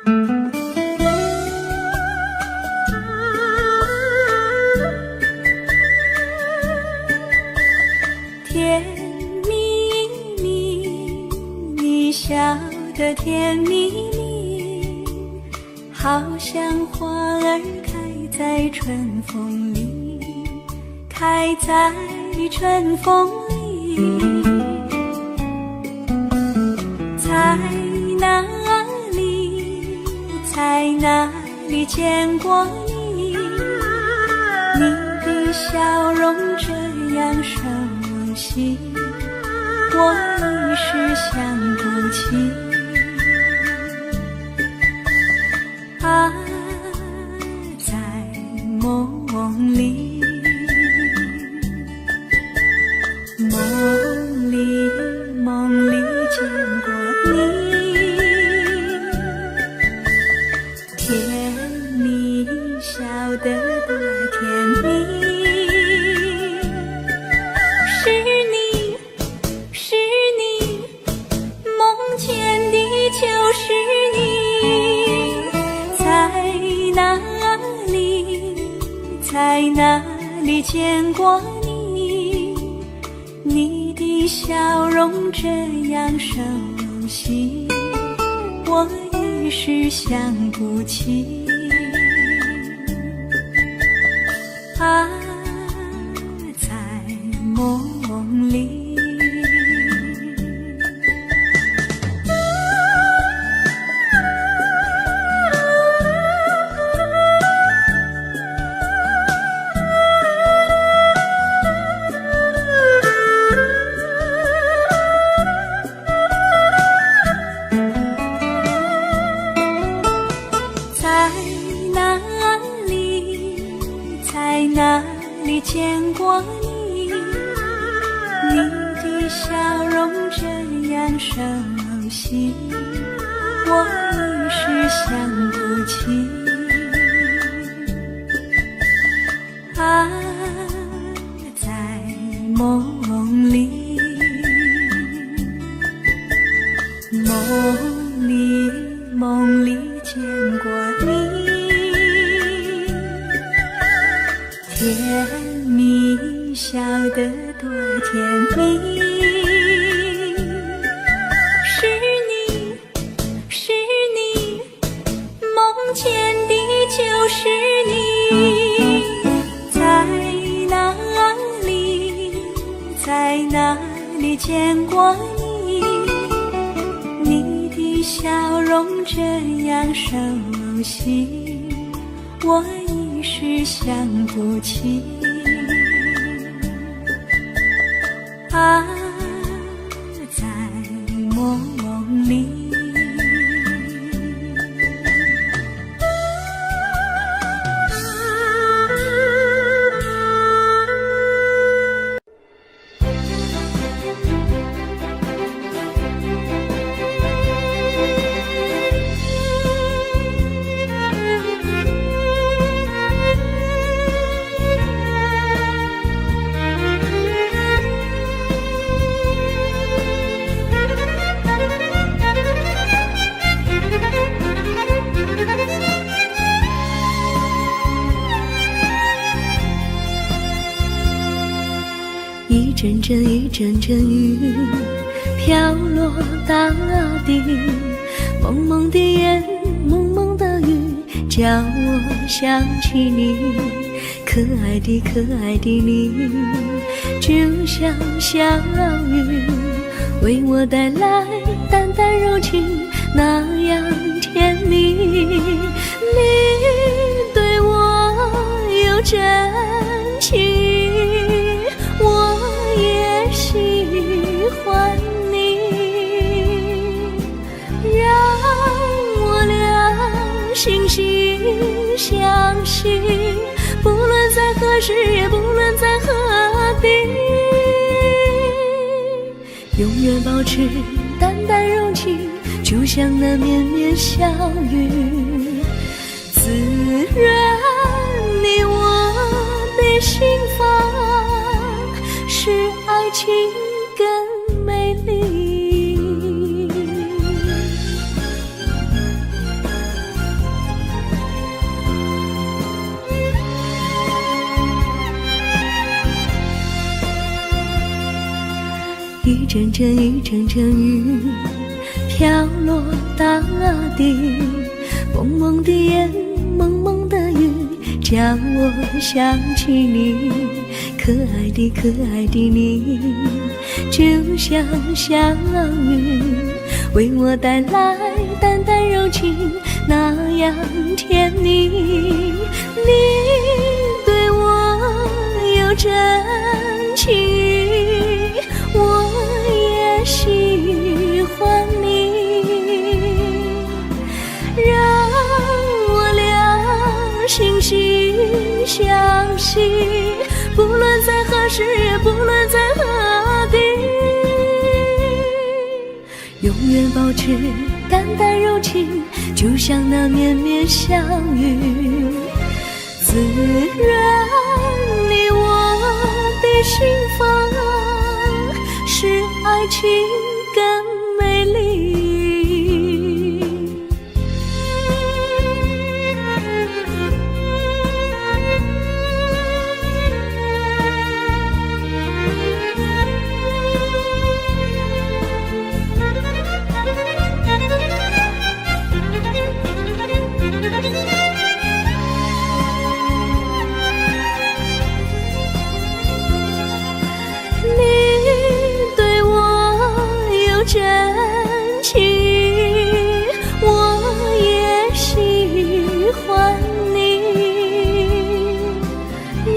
甜蜜蜜，你笑得甜蜜蜜，好像花儿开在春风里，开在春风里。在哪里，在哪里见过你？你的笑容这样熟悉，我一时想不起。啊，在梦里，梦里见过你，甜蜜笑得多甜蜜。是你，梦见的就是你。在哪里见过你？你的笑容这样熟悉，我一时想不起。啊，在梦里。在哪里见过你？你的笑容这样熟悉，我一时想不起。啊，在梦里，梦里见过你。甜蜜笑得多甜蜜，是你，梦见的就是你。在哪里见过你？你的笑容这样熟悉，我一时想不起。啊，在梦里。一阵阵雨飘落大地，蒙蒙的烟，蒙蒙的雨，叫我想起你。可爱的你，就像小雨，为我带来淡淡柔情，那样甜蜜。你对我有真情，我也喜欢你，让我俩惺惺相惜，不论在何时，也不论在何地，永远保持淡淡柔情，就像那绵绵小雨，滋润你我的心房，使爱情更美丽。阵阵一阵阵雨飘落大地，蒙蒙的烟，蒙蒙的雨，叫我想起你，可爱的可爱的你，就像小雨，为我带来淡淡柔情，那样甜蜜。你对我有真情，我也喜欢你，让我俩惺惺相惜，不论在何时，也不论在何地，永远保持淡淡柔情，就像那绵绵小雨，滋润你我的心房，使爱情更美丽。真情，我也喜欢你，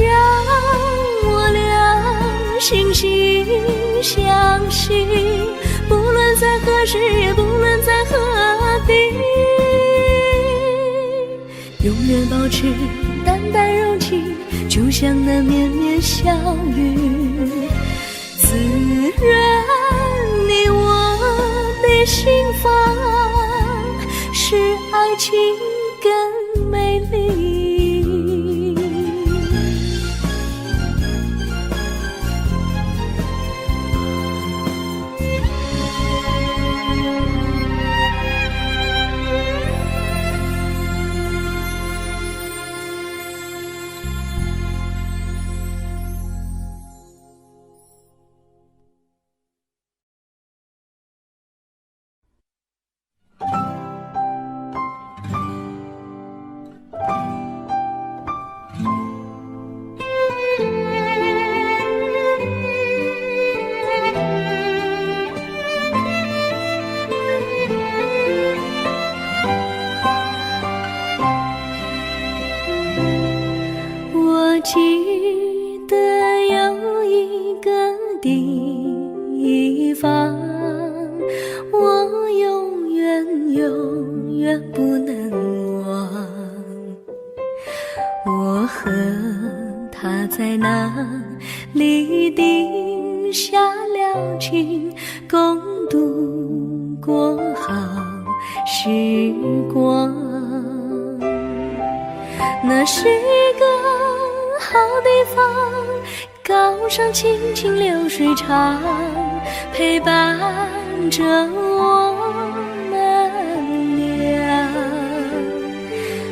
让我俩惺惺相惜，不论在何时，也不论在何地，永远保持淡淡柔情，就像那绵绵小雨，滋润你我的心房，使爱情更美丽。我记得有一个地方，我永远永远不能忘，我和他在那里定下了情，共度过好时光。那是一个好地方，高山清清流水长，陪伴着我们俩。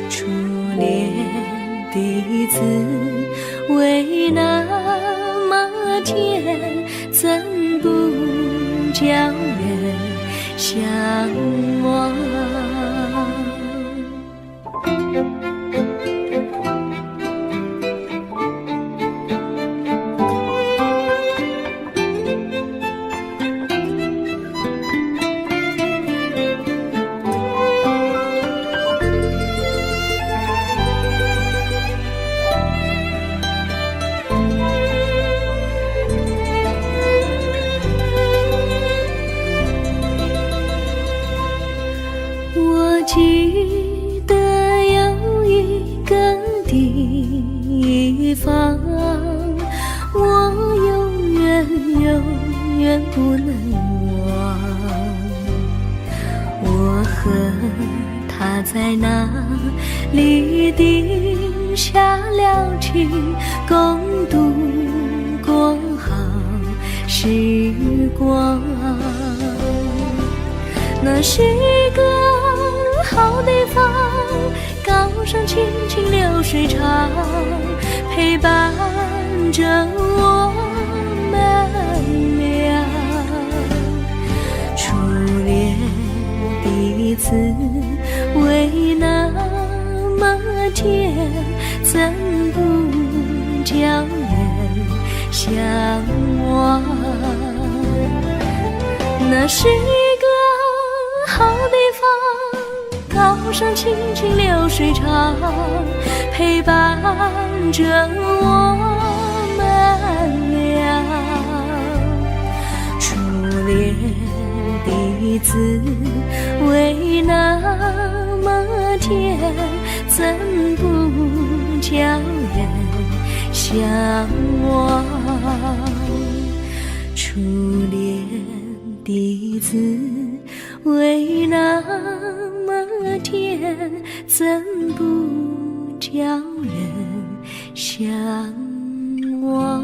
初恋的滋味那么甜，怎不叫人向往？我记得有一个地方，我永远永远不能忘，我和他在那里定下了情，共度过好时光。那是一个好地方，高山清清流水长，陪伴着我们俩。彼此为那么甜，怎不叫人向往？那是一个好地方，高山青青流水长，陪伴着我们俩。初恋的滋味那么甜，怎不叫人向往？初恋的滋味那么甜，怎不叫人向往？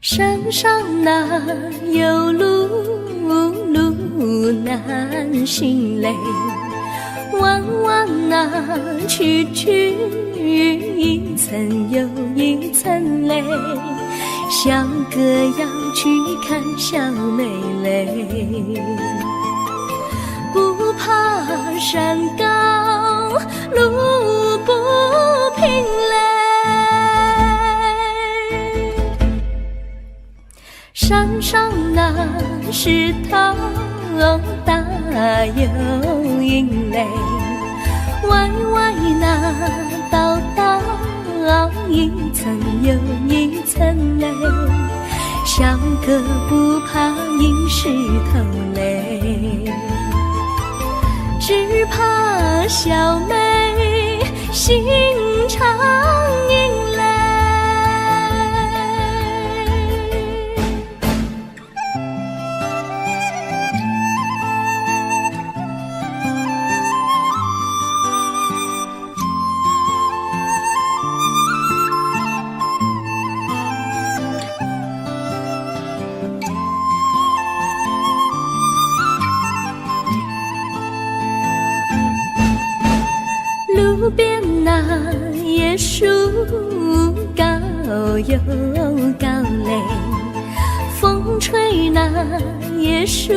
山上哪有路，路难行嘞，弯弯哪曲曲，一层又一层嘞，小哥要去看小妹嘞，不怕山高路不平嘞，山上那石头大又硬嘞，歪歪那道道一层又一层嘞，小哥不怕硬石头嘞，只怕小妹心肠硬嘞。路边那椰树高又高嘞，风吹那椰树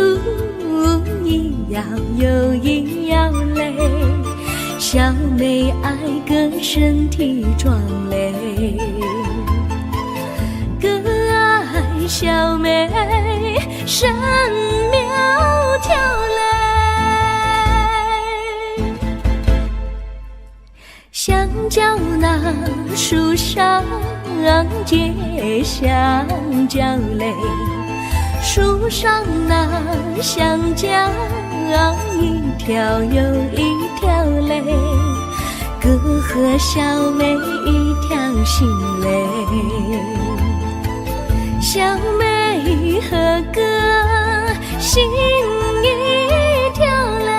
一摇又一摇嘞，小妹爱个身体壮嘞，哥爱小妹身苗条嘞。香蕉那树上结香蕉嘞，树上那香蕉一条又一条嘞，哥和小妹一条心嘞，小妹和哥心一条嘞，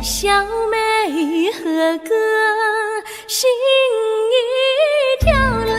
小妹和哥心一条嘞。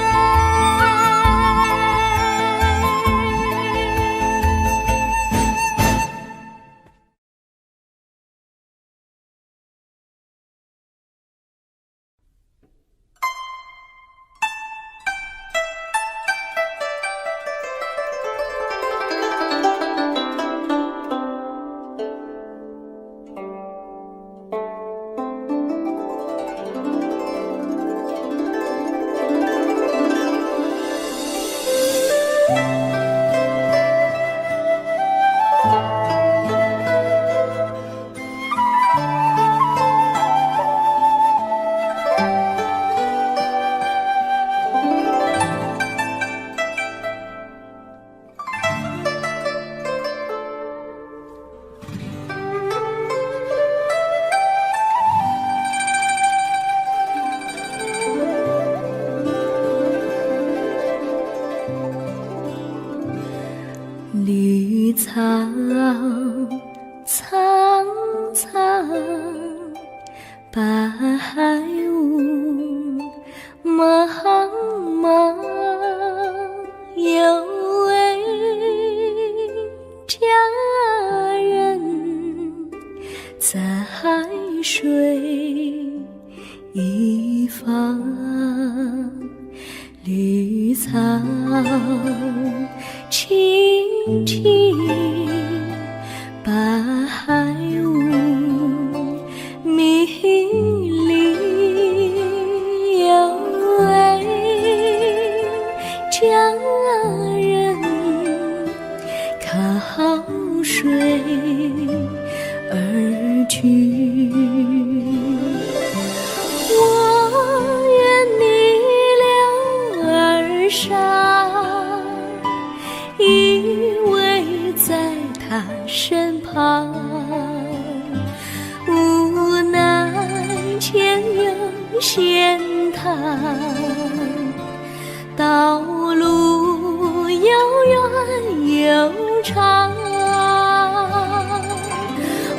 绿草苍苍，白雾茫茫，有位佳人在水一方，绿草青青，白雾迷离，有位佳人靠水而居。我愿你留儿伤，依偎在他身旁，无奈前有险滩，道路又远又长，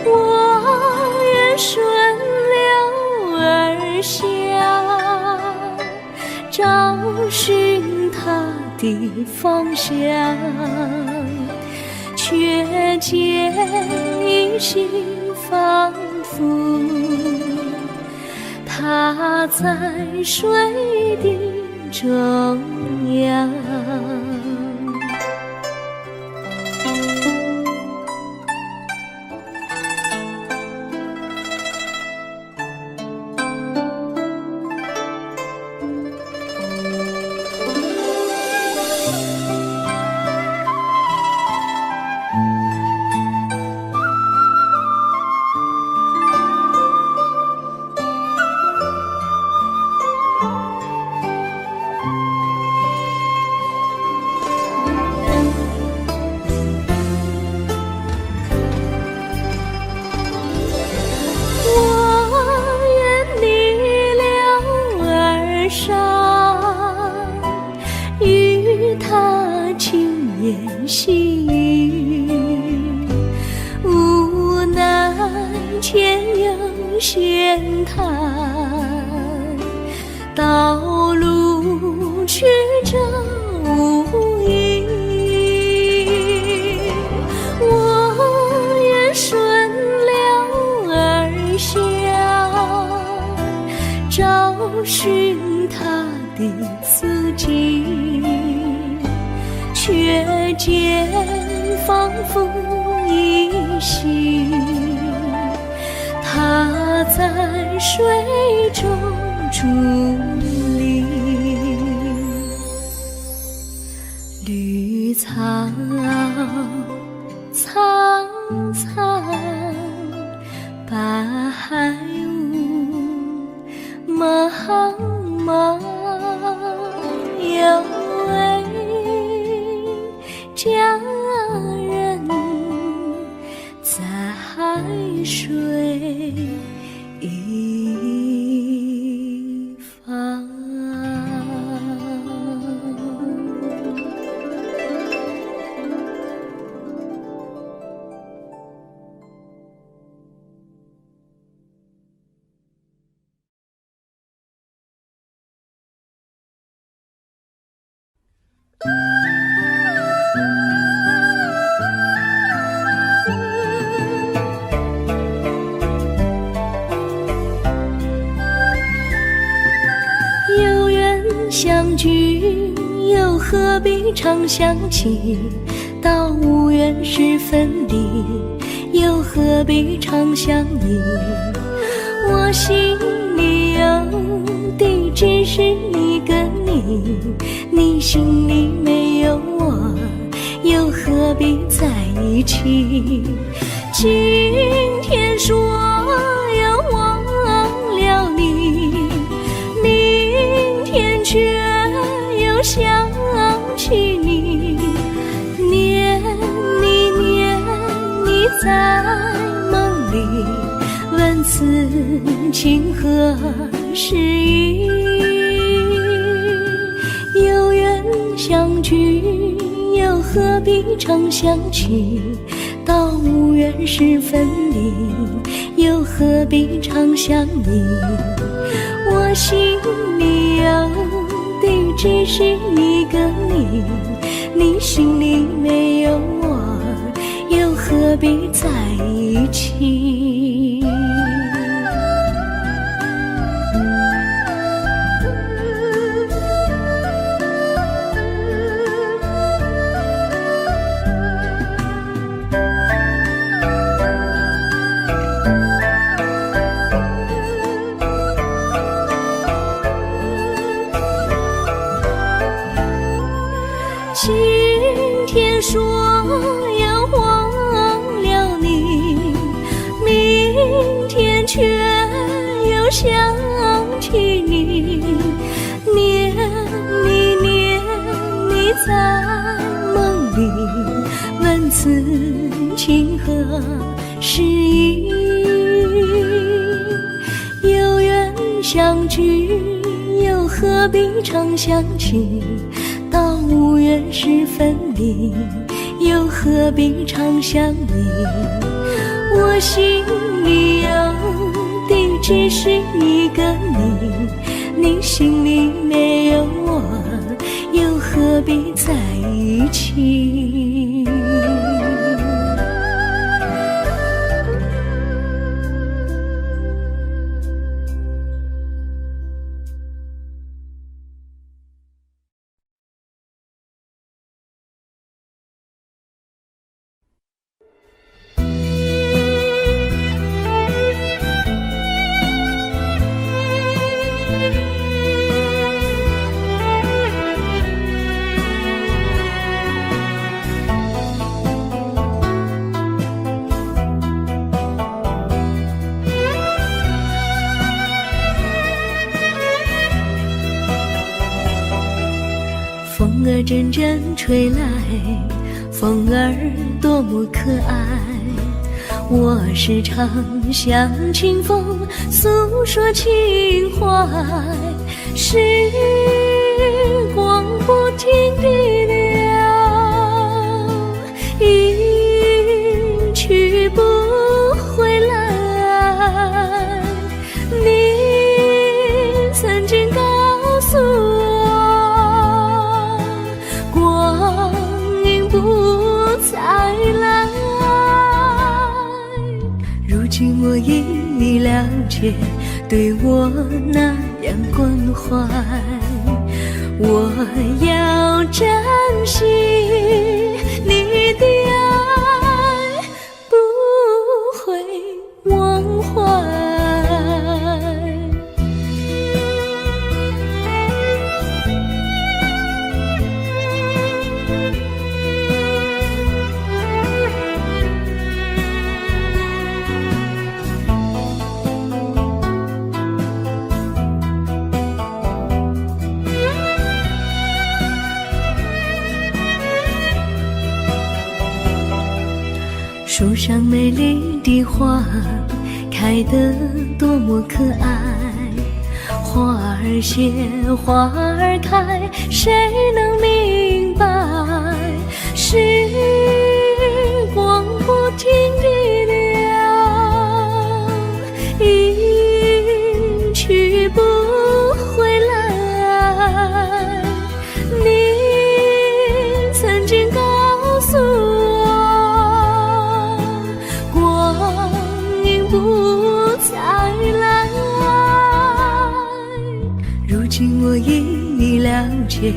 我愿顺流而下，找寻他的方向，却见一心仿佛他在水的中央。与他轻言细语，无奈前有险滩，道路曲折无依，我愿顺流而下，找寻他的足迹，却见仿佛依稀，他在水中伫立。绿草苍苍，白雾茫茫，有位佳人在水一方。有缘相聚，又何必常相期？到无缘时分离，又何必常相依？我心里有的只是一个你，你心里没有我，又何必在一起？今天说要忘了你，明天却又想起你，念你在梦里，问此情何时已？有缘相聚，又何必常想起？到无缘时分离，又何必常想你？我心里有的只是一个你，你心里没有我，又何必在一起？今天说要忘了你，明天却又想起你，念你念你在梦里，问此情何时已？有缘相聚，又何必常想起？到无缘时分离，又何必常想你？我心里有的只是一个你，你心里没有我，又何必在一起？风儿阵阵吹来，风儿多么可爱。我时常向清风诉说情怀，时光不停地流，一去不回来。你曾经告诉我，光阴不再来。如今我已了解，对我那样关怀，我要珍惜你的爱，不会忘怀。树上美丽的花开得多么可爱，花儿谢花儿开，谁能明白？时光不停地流，一去不回来。你曾经告诉我，不再来。如今我已了解，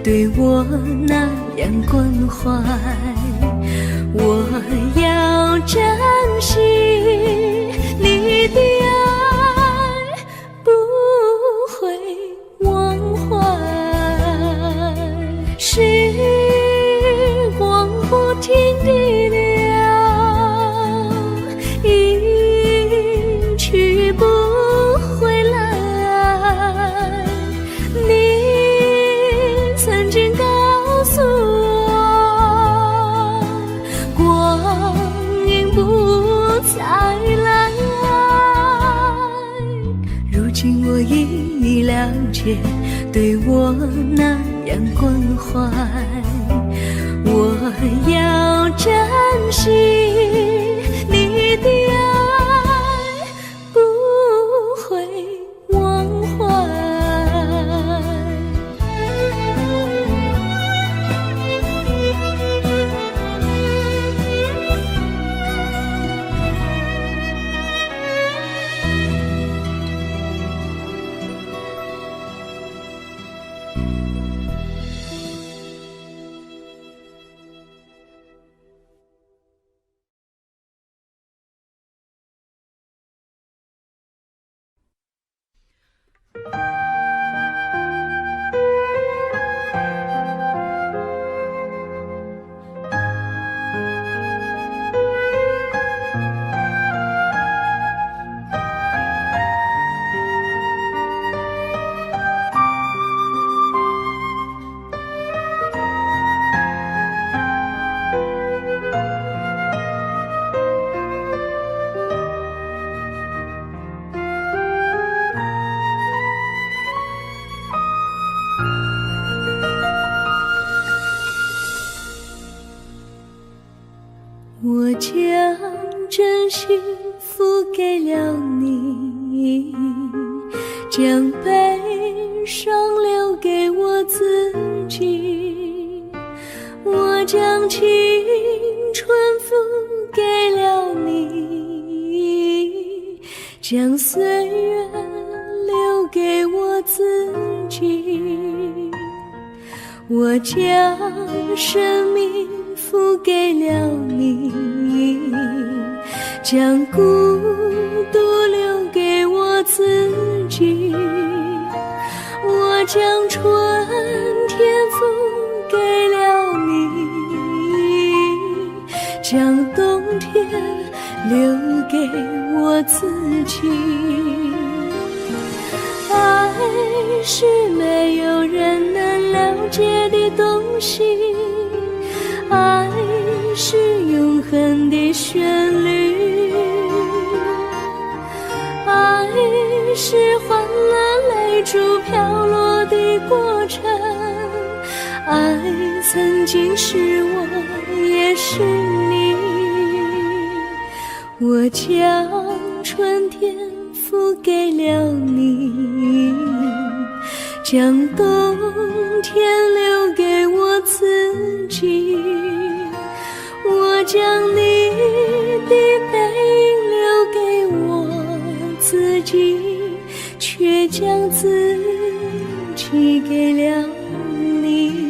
对我那样关怀，我要珍惜你的爱，不会忘怀。时光不停地流，去不回来。你曾经告诉我，光阴不再来。如今我已了解，对我那样关怀，我我要珍惜你的爱，不会忘怀。我将真心付给了你，将悲伤留给我自己。我将青春付给了你，将岁月留给我自己。我将生命付给了你，将孤独留给我自己。我将春天付给了你，将冬天留给我自己。爱是没有人能了解的东西，爱是永恒的旋律，爱是换了泪珠飘落的过程，爱曾经是我也是你。我将春天付给了你，将冬天留给我自己。我将你的背影留给我自己，却将自己给了你。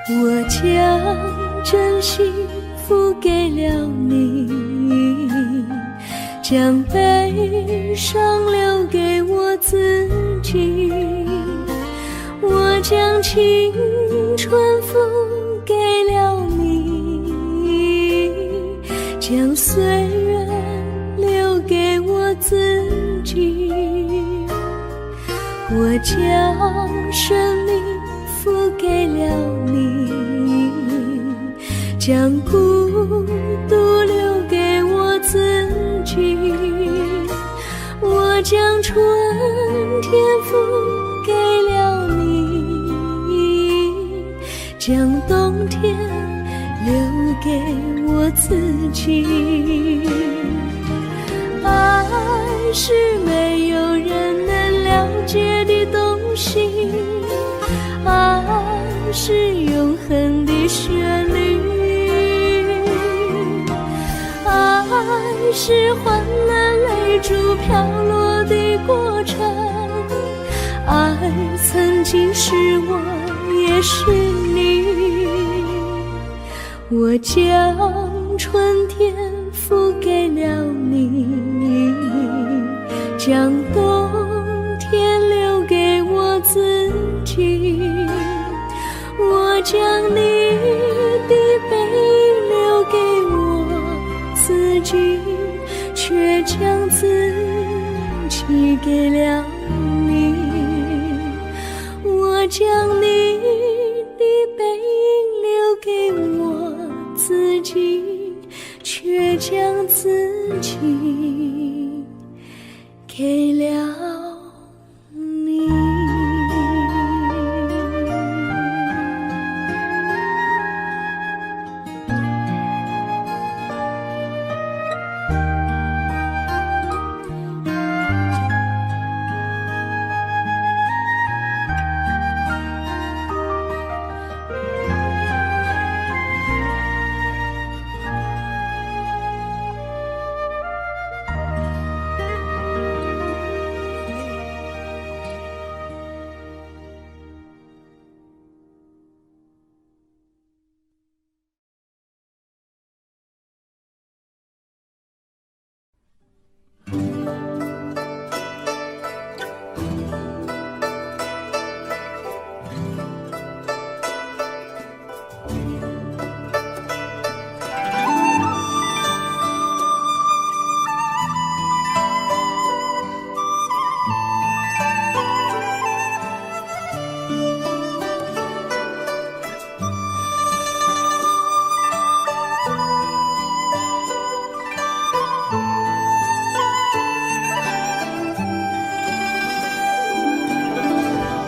我将真心付给了你，将悲伤留给我自己。我将青春付给了你，将岁月留给我自己。我将生命付给了你，将孤独留给我自己。我将春天付给了你，将冬天留给我自己。爱是没有人能了解的东西，爱是永恒的旋律，爱是换了泪珠飘落的过程，爱曾经是我也是你。我将春天付给了你，将冬天留给我自己。将你的背留给我自己，却将自己给了你。我将你的背留给我自己，却将自己给了你。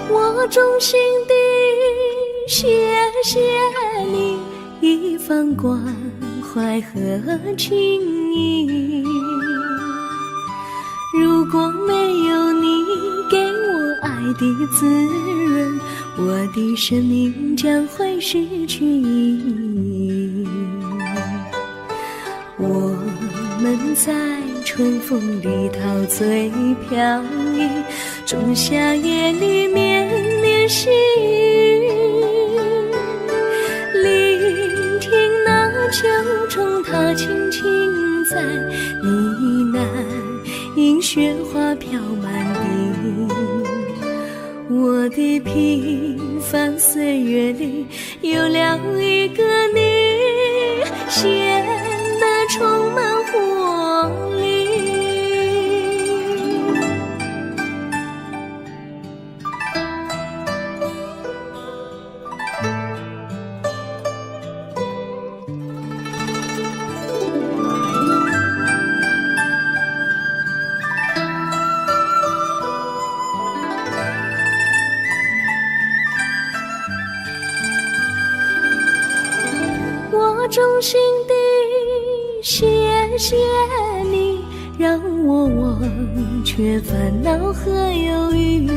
我衷心地谢谢你一番关怀和情谊，如果没有你给我爱的滋润，我的生命将会失去意义。我们在春风里陶醉飘逸，仲夏夜里绵绵细雨，聆听那秋虫它轻轻在呢喃，银雪花飘满地。我的平凡岁月里有了一个你，显得充满活力。我衷心地谢谢你，让我忘却烦恼和忧郁。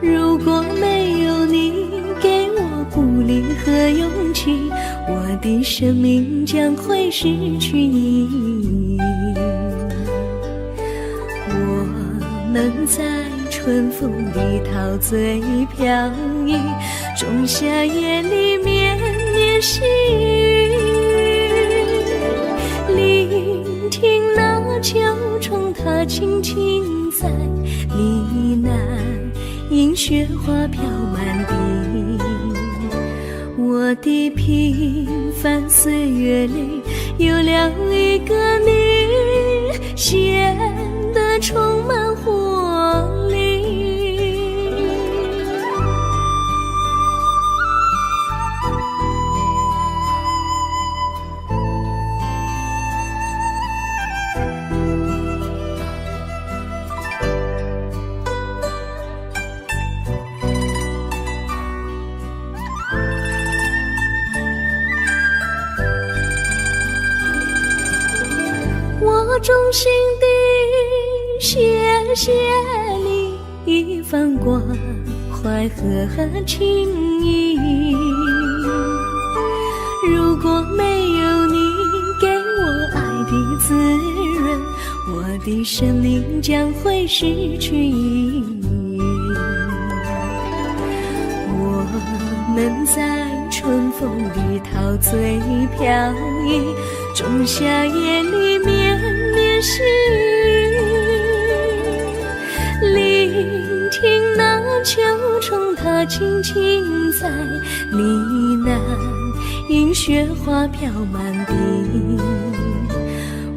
如果没有你给我鼓励和勇气，我的生命将会失去意义。我们在春风里陶醉飘逸，仲夏夜里绵绵细雨，聆听那秋虫它轻轻在呢喃，银雪花飘满地。我的平凡岁月里有了一个你，显得充满活力。我衷心地谢谢你一番关怀和情谊，如果没有你给我爱的滋润，我的生命将会失去意义。我们在春风里陶醉飘逸，仲夏夜里绵绵细雨，聆听那秋虫它轻轻在呢喃，银雪花飘满地。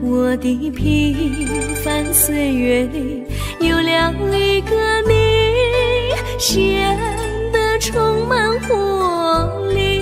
我的平凡岁月里有了一个你，显得充满活力。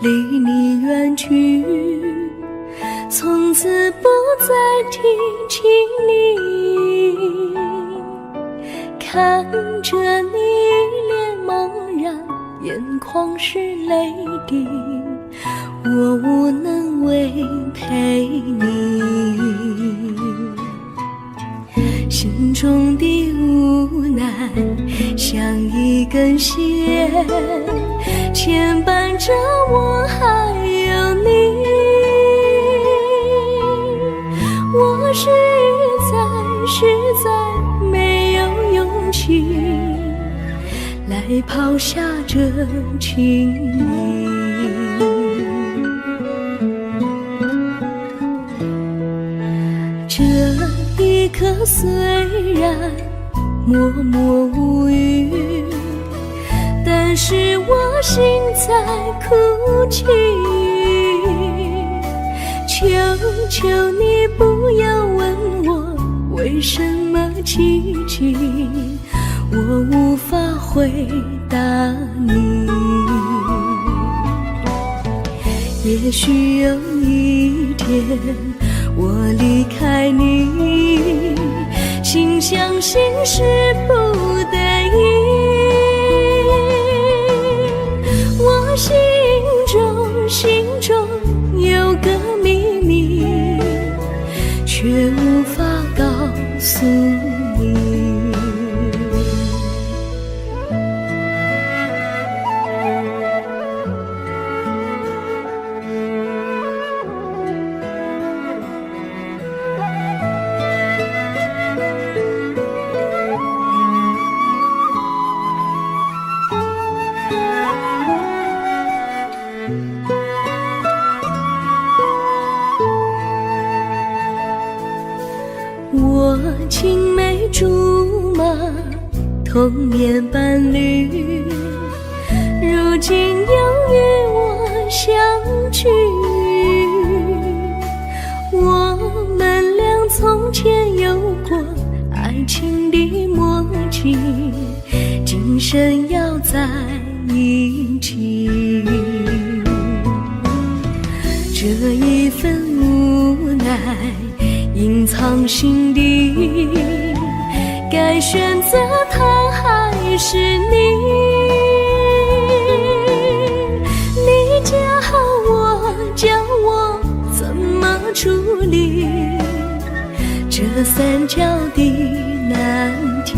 离你远去，从此不再提起你。看着你脸茫然，眼眶是泪滴，我无能为陪你。心中的无奈像一根线，牵绊着我还有你。我实在没有勇气来抛下这情谊。这一刻虽然默默无语，但是我心在哭泣。求求你不要问我为什么寂静，我无法回答你。也许有一天我离开你，心相信是不得已。我心中有个秘密，却无法告诉你。我青梅竹马，童年伴侣，如今又与我相聚。我们俩从前有过爱情的默契，今生要在一起。这一份无奈隐藏心底，该选择他还是你？你教我怎么处理这三角的难题。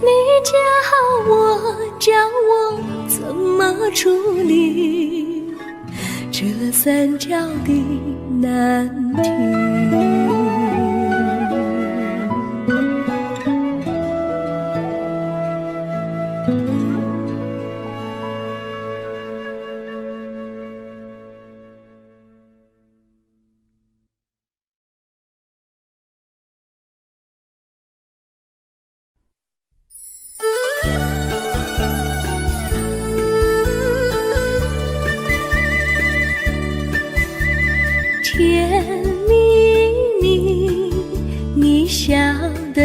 你教我怎么处理这三角的难题。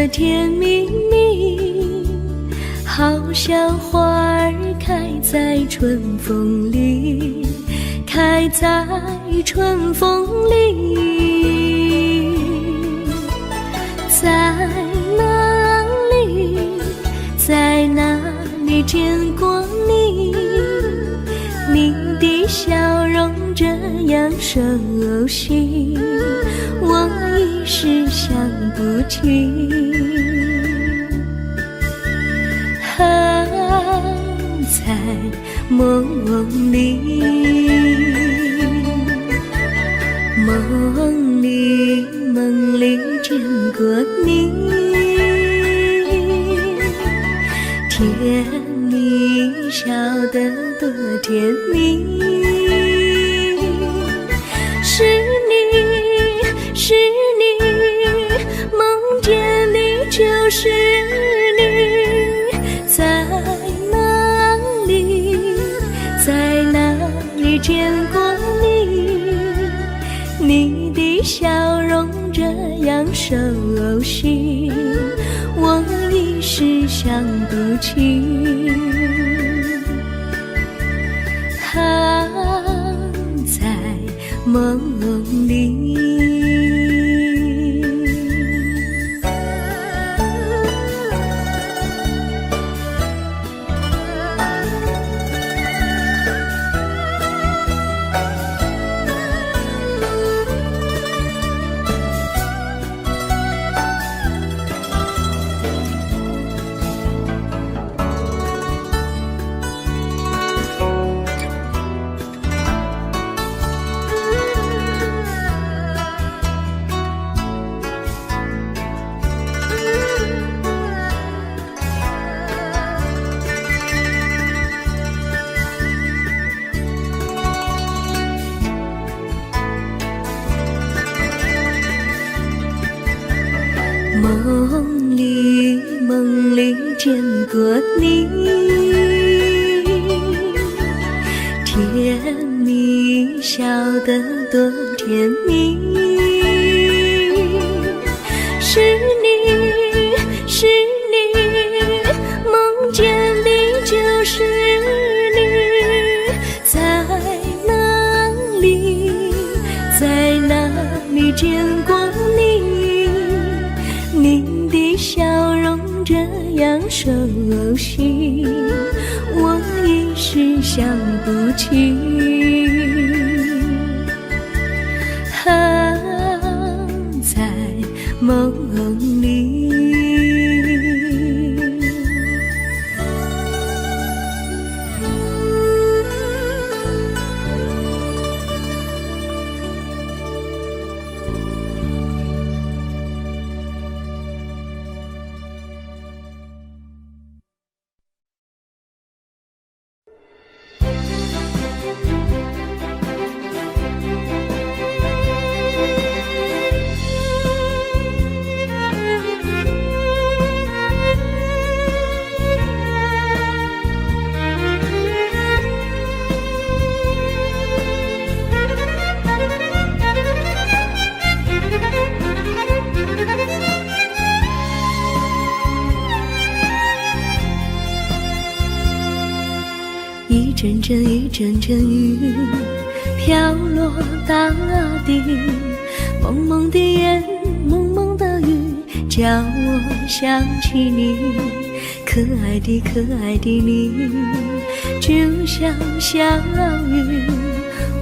的甜蜜蜜，好像花儿开在春风里，开在春风里。在哪里，在哪里见过你？你的笑容这样熟悉，我一时想不起。在梦里，梦里见过你，甜蜜笑得多甜蜜。是你，是你，梦见你就是你。在哪里，在哪里见过你？你的笑容这样熟悉，我一时想不起。在梦里。梦里见过你，甜蜜笑得多甜蜜。是你，是你，梦见你就是你。在哪里，在哪里见过你？你的笑容这样熟悉，我一时想不起。在梦里。一阵阵雨飘落大地，蒙蒙的烟，蒙蒙的雨，叫我想起你。可爱的你，就像小雨，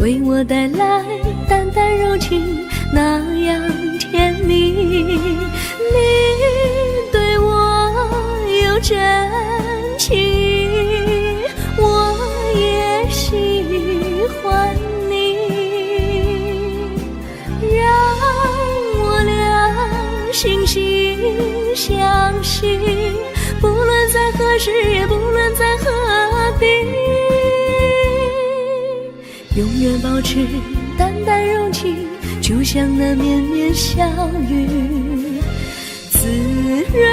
为我带来淡淡柔情，那样甜蜜。你对我有真情，我也喜欢你，让我俩惺惺相惜，不论在何时，也不论在何地，永远保持淡淡柔情，就像那绵绵小雨，滋润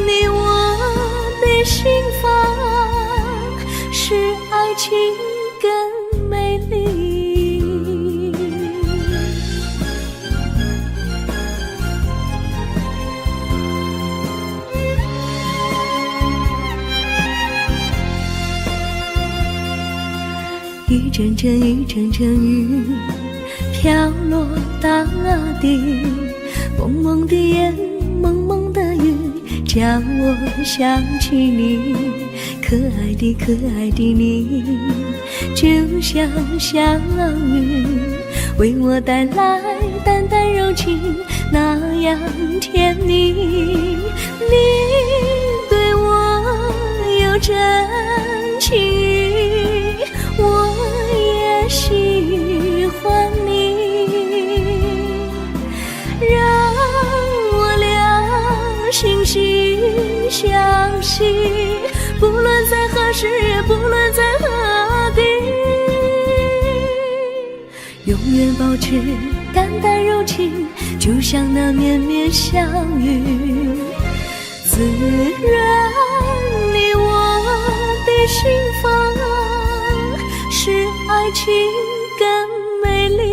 你我的心房，使爱情更美丽。阵一阵阵雨飘落大地，蒙蒙的烟，蒙蒙的雨，叫我想起你，可爱的可爱的你，就像小雨，为我带来淡淡柔情，那样甜蜜。你对我有真情，我也喜欢你，让我俩惺惺相惜，不论在何时，不论在何地，永远保持淡淡柔情，就像那绵绵小雨，滋润你我的心房，使爱情更美丽。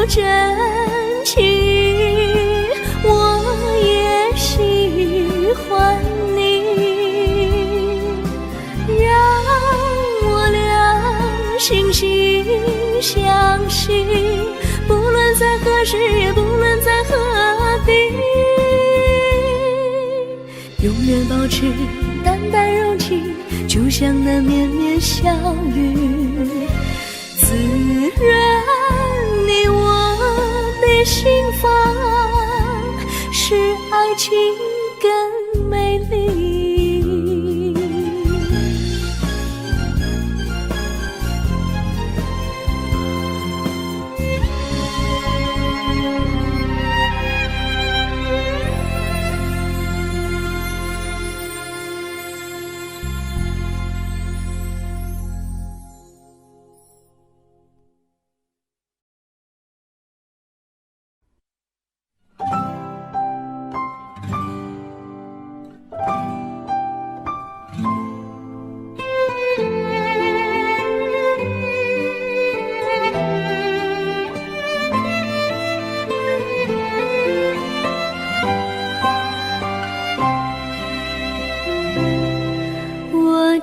真情，我也喜欢你，让我俩惺惺相惜，不论在何时，也不论在何地，永远保持淡淡柔情，就像那绵绵小雨，滋润你我的心房，使爱情更美丽。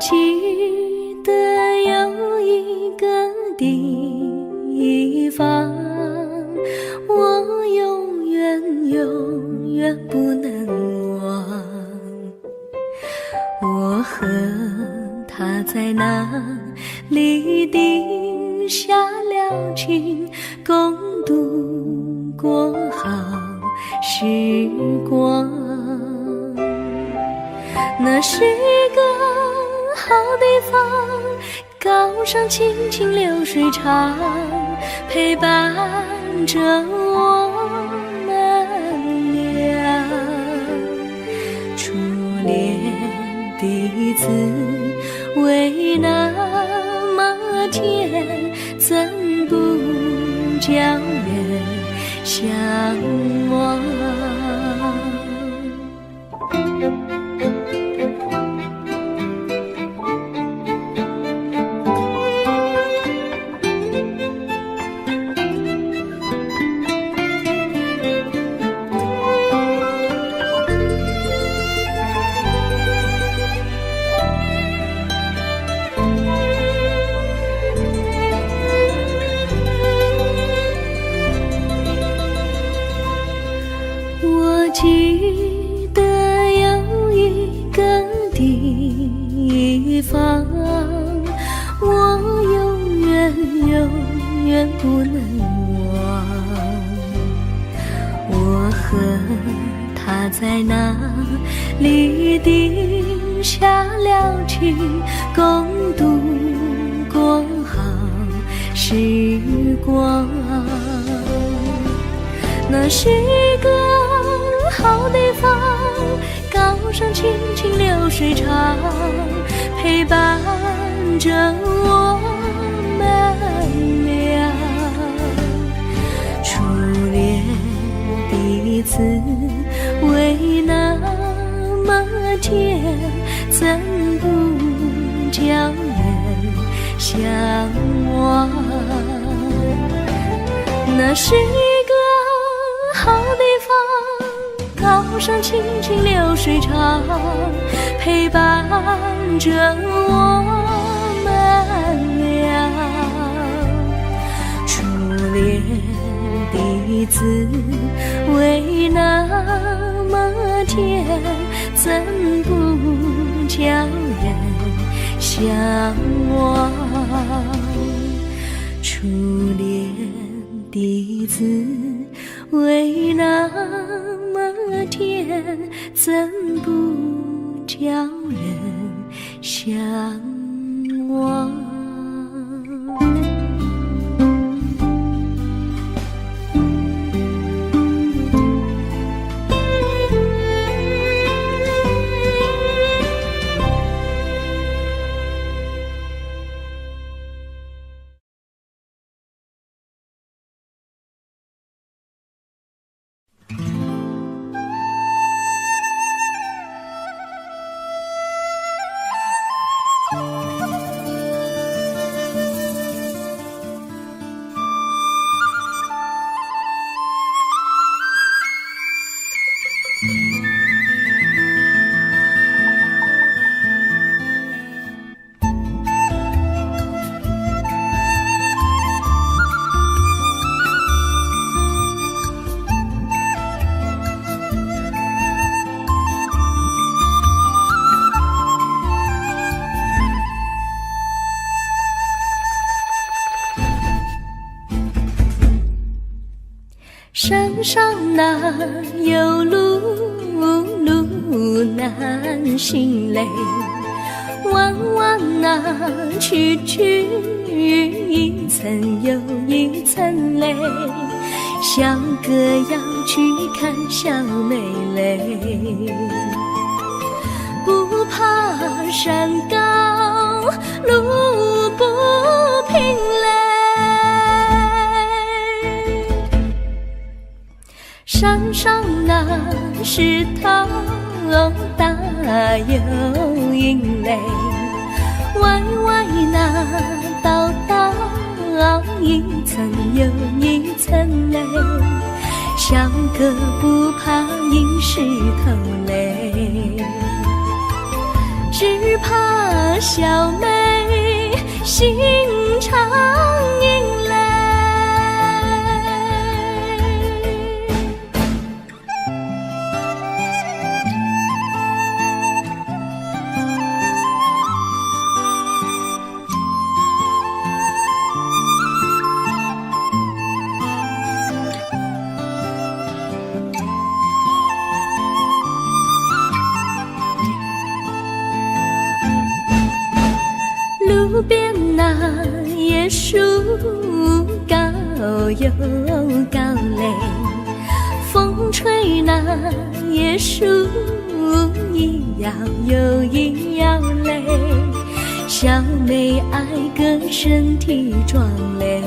记得有一个地方，我永远不能忘。我和他在那里定下了情，共度过好时光。那是一个好地方，高山青青流水长，陪伴着我们俩。初恋的滋味那么甜，怎不叫人向往？记得有一个地方，我永远不能忘。我和他在那里定下了情，共度过好时光。那是一个好地方，高山青青流水长，陪伴着我们俩。相望。那是一个好地方，高山青青流水长，陪伴着我们俩。初恋的滋味那么甜，怎不叫人相忘？初恋的滋味那么甜，怎不叫人相忘？山上哪有路，路难行嘞，弯弯哪曲曲，一层又一层嘞，小哥要去看小妹嘞，不怕山高路不平嘞，山上那石头大又硬嘞，歪歪那道道一层又一层嘞，小哥不怕硬石头嘞，只怕小妹心肠硬嘞。路边那椰树高又高嘞，风吹那椰树一摇又一摇嘞，小妹爱个身体壮嘞，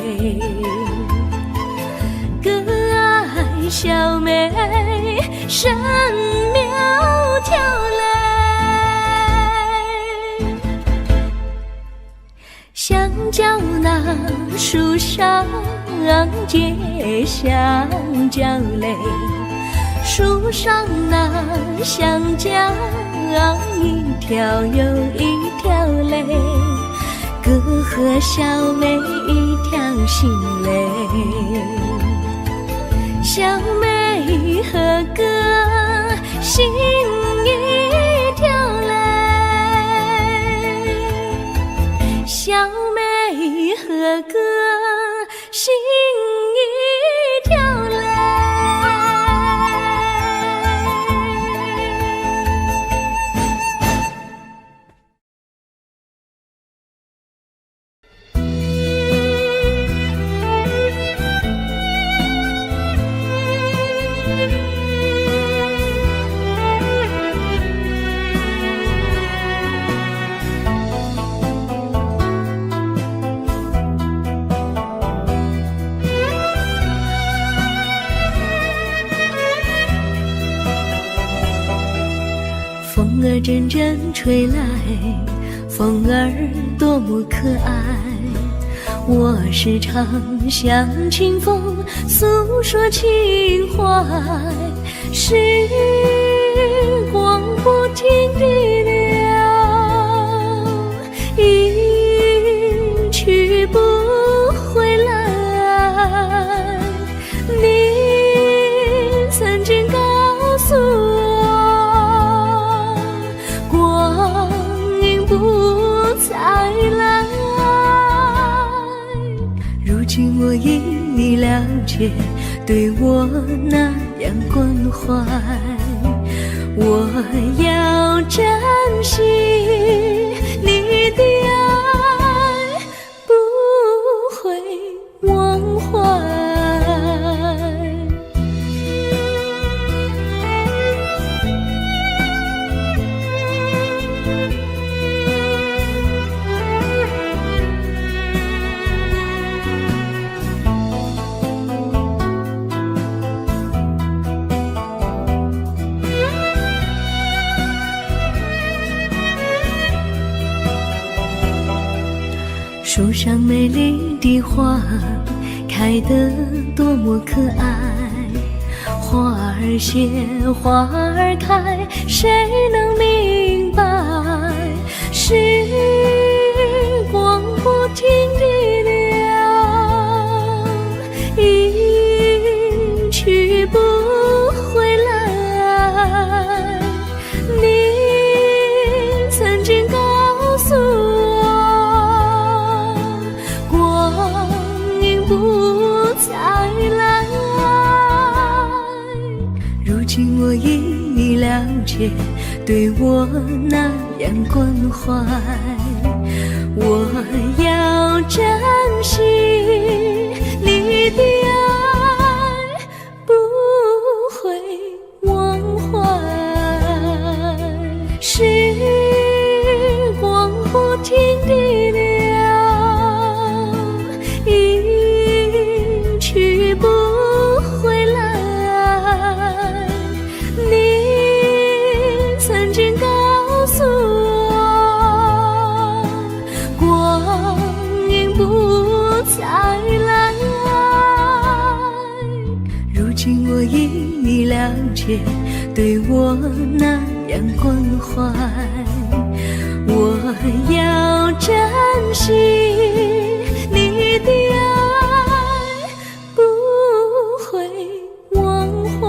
哥爱小妹身苗条嘞。香蕉那树上结香蕉嘞，树上那香蕉一条又一条嘞，哥和小妹一条心嘞，小妹和哥心一条嘞，小妹和哥心一条嘞。风儿阵阵吹来，风儿多么可爱，我时常向清风诉说情怀，时光不停地流，一去不回来。你曾经告诉我，光阴不再来。如今我已了解，对我那样关怀，我要珍惜你的爱，不会忘怀。树上美丽的花开得多么可爱，花儿谢，花儿开，谁能明白？时光不停地流，一去不回来。你曾经告诉我，不再来。如今我已了解，对我那样关怀，我要珍惜你的爱，不会忘怀。时光不停地流，不回来。你曾经告诉我，光阴不再来。如今我已了解，对我那样关怀，我要珍惜你的爱，不会忘怀。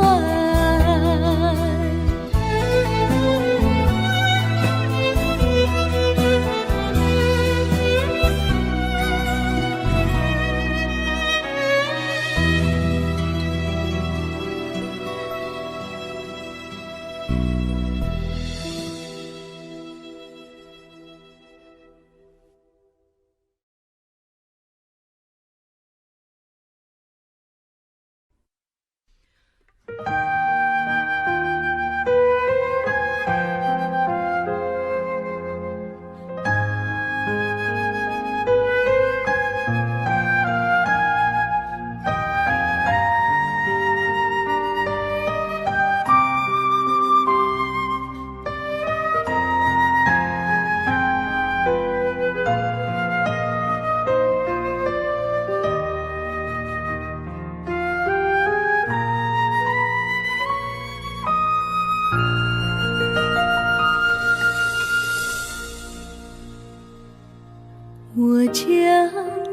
我将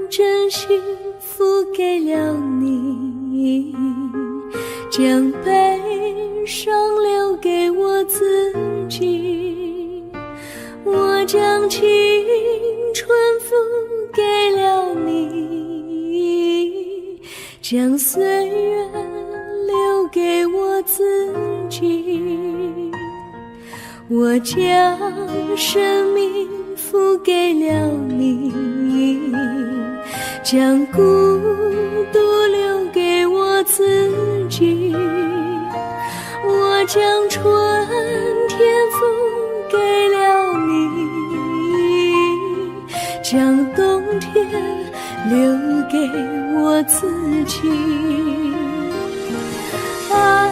真心付给了你，将悲伤留给我自己。我将青春付给了你，将岁月留给我自己。我将生命付给了你，将孤独留给我自己。我将春天付给了你，将冬天留给我自己。爱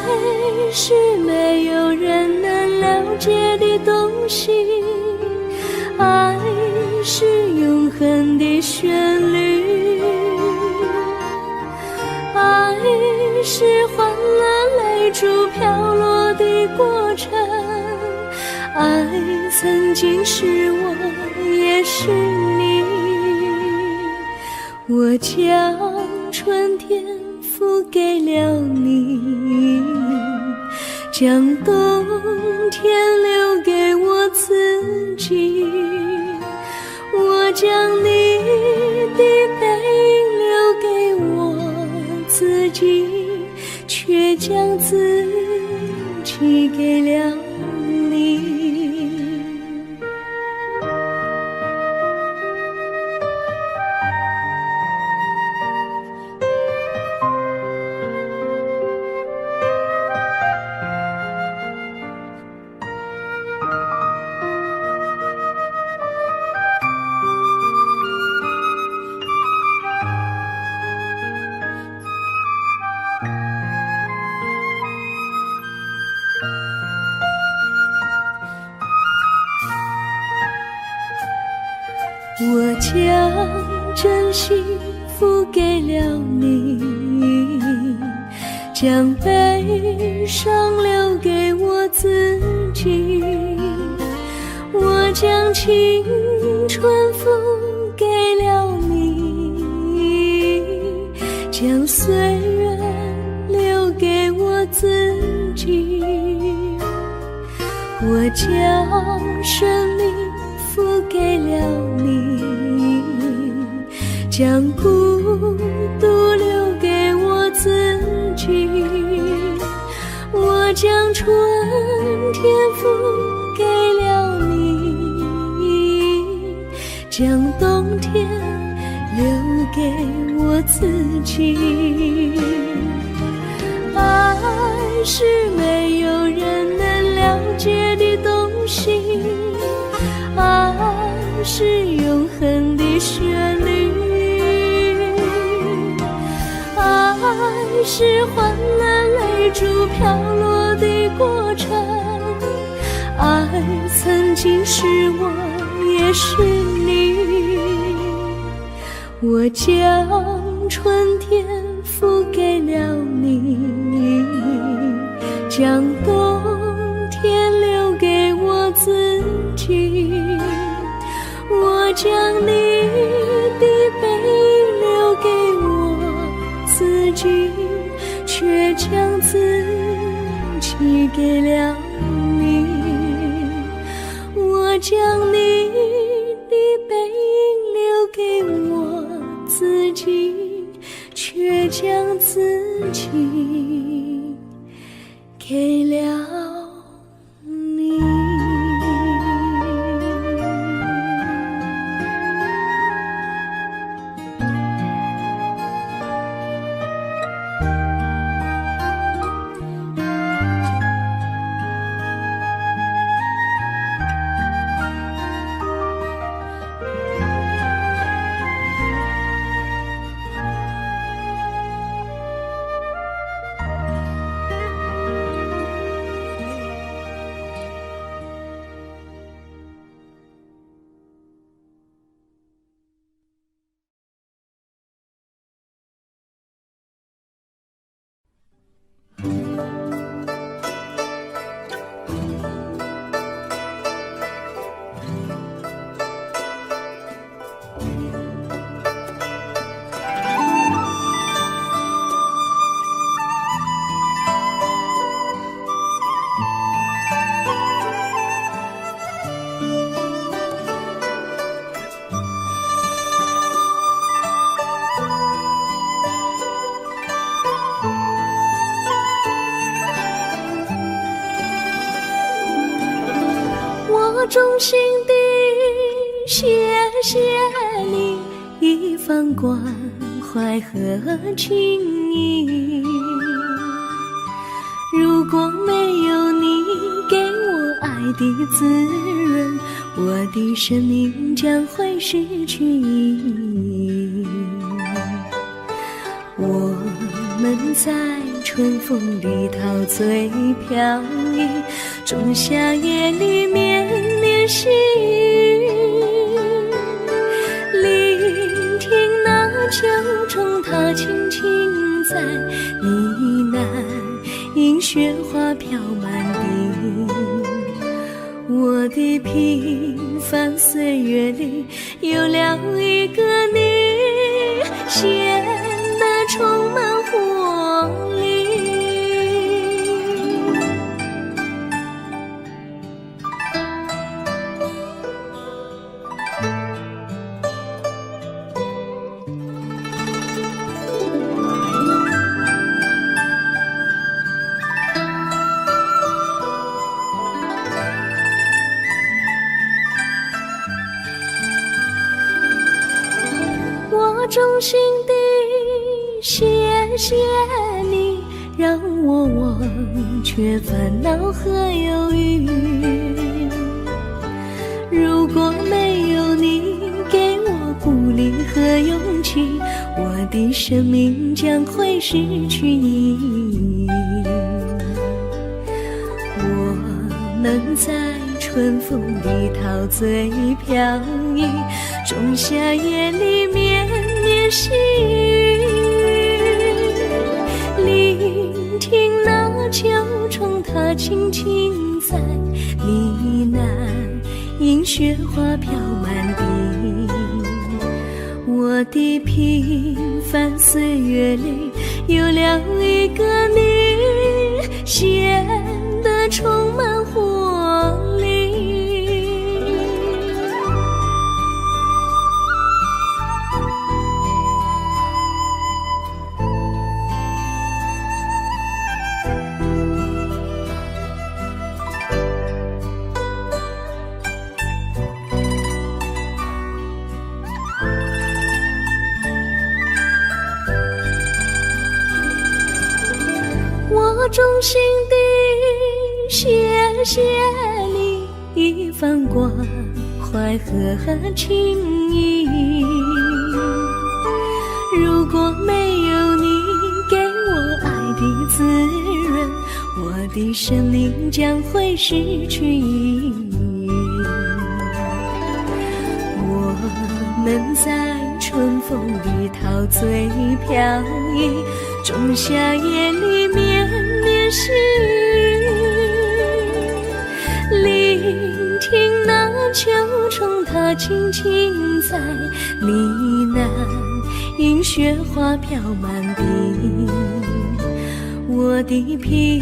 是没有人能了解的东西，爱是永恒的旋律。是换了泪珠飘落的过程，爱曾经是我，也是你。我将春天付给了你，将冬天留给我自己。我将你的背影留给我自己，却将自己给了你。我将真心付给了你，将悲伤留给我自己。我将青春付给了你，将岁月留给我自己。我将生命付给了你，将孤独留给我自己。我将春天付给了你，将冬天留给我自己。爱是没有人能了解的东西，爱是永恒的旋律，爱是换了泪珠飘落的过程，爱曾经是我，也是你。我将春天付给了你，将冬天留给我自己。我将你的背影留给我自己，却将自己给了你。我将你的背影留给我自己，却将自己给了你。我衷心地谢谢你一番关怀和情谊，如果没有你给我爱的滋润，我的生命将会失去意义。我们在春风里陶醉飘逸，仲夏夜里绵绵细雨，聆听那秋虫它轻轻在呢雪花飘满地。我的平凡岁月里有了一个你，显得充满活力。我衷心地谢谢你，让我忘却烦恼和忧郁。如果没有你给我鼓励和勇气，我的生命将会失去意义。我能在春风里陶醉飘逸，仲夏夜里绵绵细雨，聆听那秋虫它轻轻在呢喃，因雪花飘满地。我的平凡岁月里有了一个你，显得充满活力。我衷心地谢谢你一番关怀和情谊，如果没有你给我爱的滋润，我的生命将会失去意义。我能在春风里陶醉飘逸，仲夏夜里绵绵细雨，聆听那秋虫它轻轻在呢喃，因雪花飘满地。我的平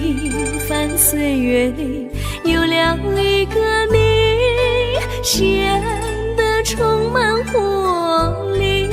凡岁月里有了一个你，显得充满活力。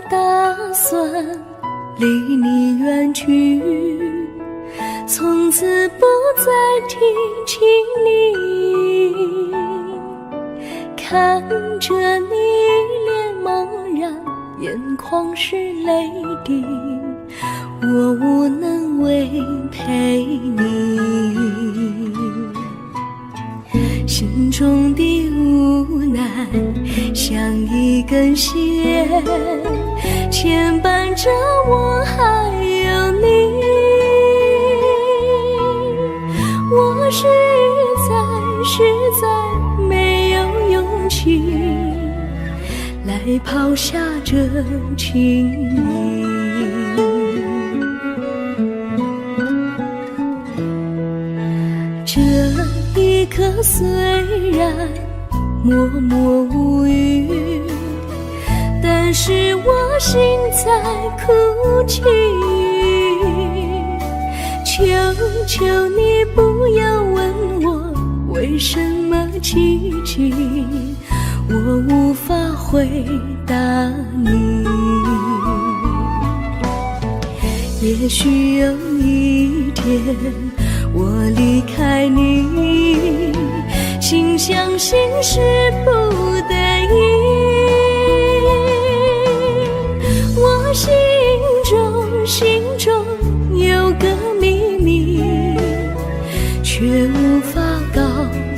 打算离你远去，从此不再提起你，看着你脸茫然，眼眶是泪滴，我无能为陪你，心中的无奈像一根线牵绊着我还有你，我实在没有勇气来抛下这情谊。这一刻虽然默默无语，是我心在哭泣。求求你不要问我为什么奇迹，我无法回答你。也许有一天我离开你，心相信是不得已。我心中有个秘密，却无法告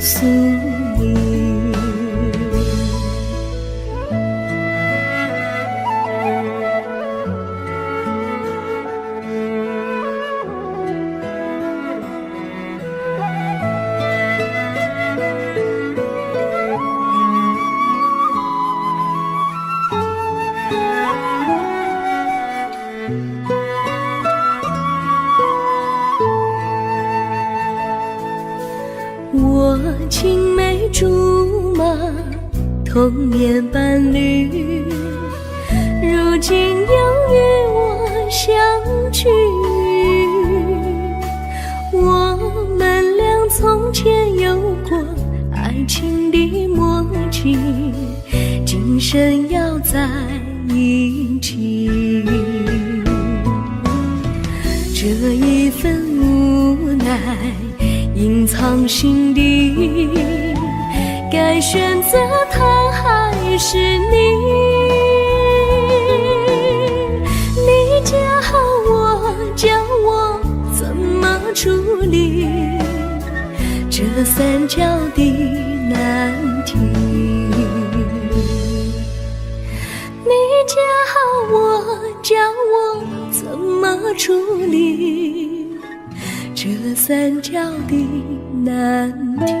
诉你。我青梅竹马，童年伴侣，如今又与我相聚。我们俩从前有过爱情的默契，今生要在一起。这一份无奈隐藏心底，该选择他还是你？你教我怎么处理这三角的难题？你教我怎么处理这三角的难题？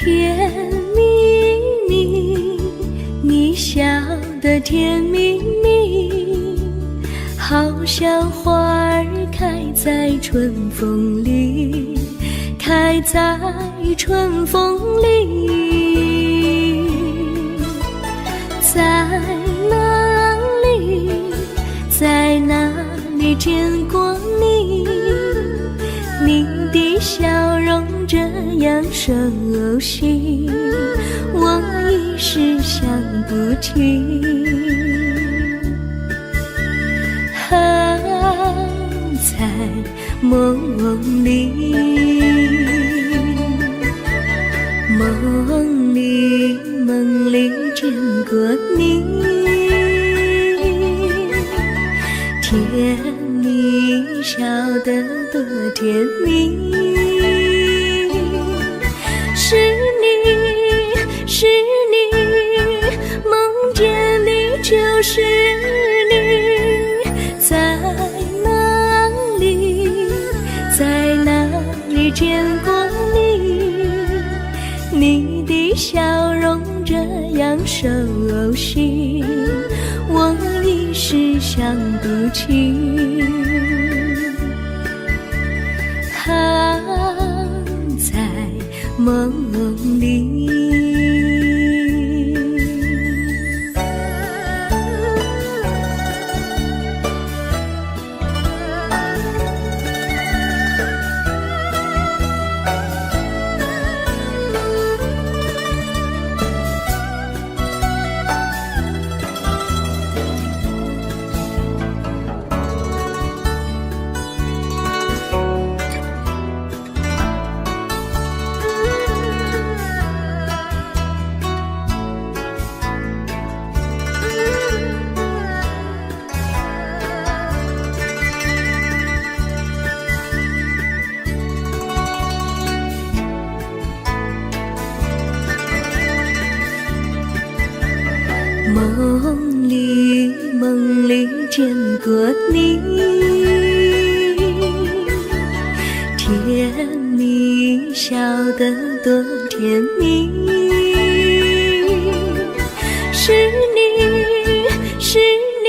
甜蜜蜜，你笑得甜蜜蜜，好像花儿开在春风里，开在春风里。在哪里，在哪里见过你？你的笑容这样熟悉，我一时想不起。在梦里，梦里见过你，甜蜜笑得多甜蜜。是你，梦见你就是你，在哪里见过你？你的笑容这样熟悉，我一时想不起。在梦里。梦里梦里见过你，甜蜜笑得多甜蜜，是你，是你，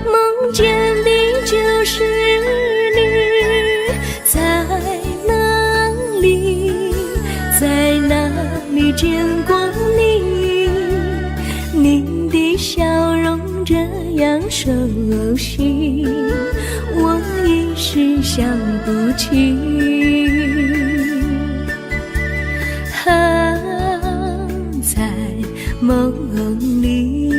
梦见的就是你，在哪里，在哪里见过你？你的笑容这样熟悉，我一时想不起。在梦里。